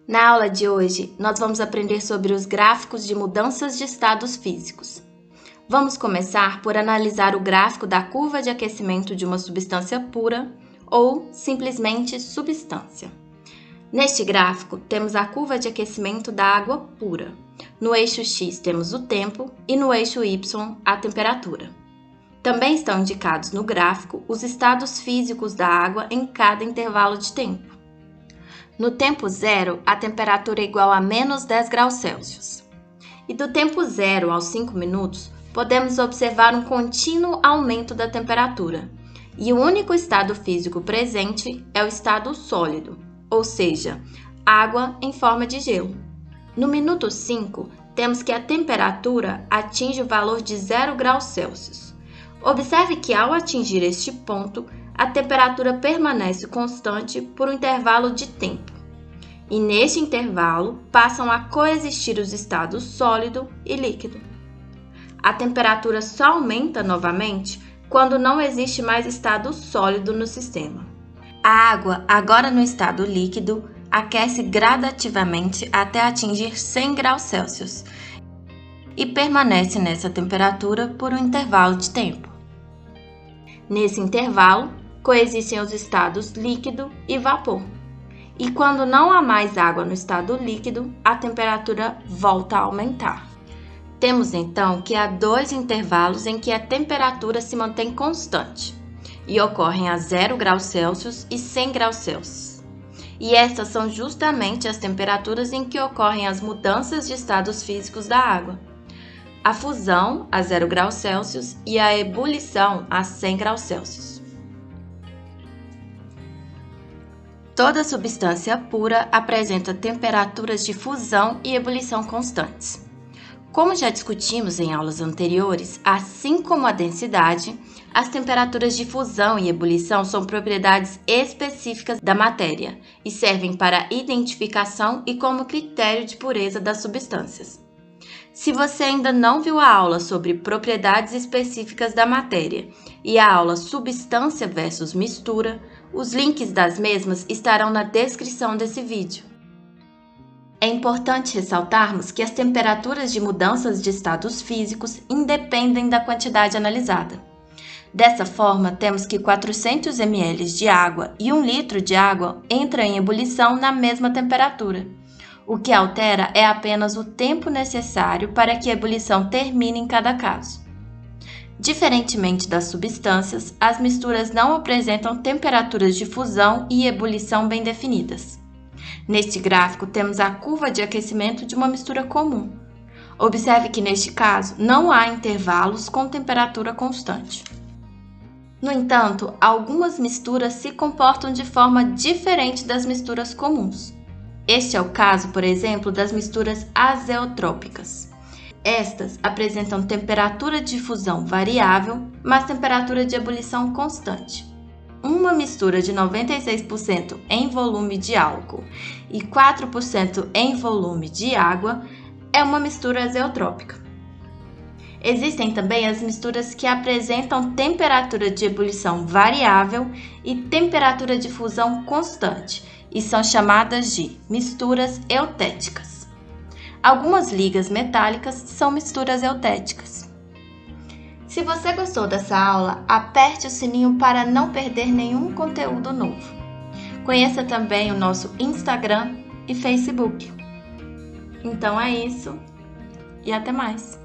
Na aula de hoje, nós vamos aprender sobre os gráficos de mudanças de estados físicos. Vamos começar por analisar o gráfico da curva de aquecimento de uma substância pura ou simplesmente substância. Neste gráfico, temos a curva de aquecimento da água pura. No eixo X temos o tempo e no eixo Y a temperatura. Também estão indicados no gráfico os estados físicos da água em cada intervalo de tempo. No tempo zero, a temperatura é igual a menos 10 graus Celsius. E do tempo zero aos 5 minutos, podemos observar um contínuo aumento da temperatura. E o único estado físico presente é o estado sólido, ou seja, água em forma de gelo. No minuto 5, temos que a temperatura atinge o valor de 0 graus Celsius. Observe que ao atingir este ponto, a temperatura permanece constante por um intervalo de tempo. E neste intervalo, passam a coexistir os estados sólido e líquido. A temperatura só aumenta novamente quando não existe mais estado sólido no sistema. A água, agora no estado líquido, aquece gradativamente até atingir 100 graus Celsius e permanece nessa temperatura por um intervalo de tempo. Nesse intervalo, coexistem os estados líquido e vapor. E quando não há mais água no estado líquido, a temperatura volta a aumentar. Temos então que há dois intervalos em que a temperatura se mantém constante e ocorrem a 0 graus Celsius e 100 graus Celsius. E estas são justamente as temperaturas em que ocorrem as mudanças de estados físicos da água. A fusão a 0 graus Celsius e a ebulição a 100 graus Celsius. Toda substância pura apresenta temperaturas de fusão e ebulição constantes. Como já discutimos em aulas anteriores, assim como a densidade, as temperaturas de fusão e ebulição são propriedades específicas da matéria e servem para a identificação e como critério de pureza das substâncias. Se você ainda não viu a aula sobre propriedades específicas da matéria e a aula substância versus mistura, os links das mesmas estarão na descrição desse vídeo. É importante ressaltarmos que as temperaturas de mudanças de estados físicos independem da quantidade analisada. Dessa forma, temos que 400 ml de água e 1 litro de água entram em ebulição na mesma temperatura. O que altera é apenas o tempo necessário para que a ebulição termine em cada caso. Diferentemente das substâncias, as misturas não apresentam temperaturas de fusão e ebulição bem definidas. Neste gráfico, temos a curva de aquecimento de uma mistura comum. Observe que, neste caso, não há intervalos com temperatura constante. No entanto, algumas misturas se comportam de forma diferente das misturas comuns. Este é o caso, por exemplo, das misturas azeotrópicas. Estas apresentam temperatura de fusão variável, mas temperatura de ebulição constante. Uma mistura de 96% em volume de álcool e 4% em volume de água é uma mistura azeotrópica. Existem também as misturas que apresentam temperatura de ebulição variável e temperatura de fusão constante e são chamadas de misturas eutéticas. Algumas ligas metálicas são misturas eutéticas. Se você gostou dessa aula, aperte o sininho para não perder nenhum conteúdo novo. Conheça também o nosso Instagram e Facebook. Então é isso e até mais!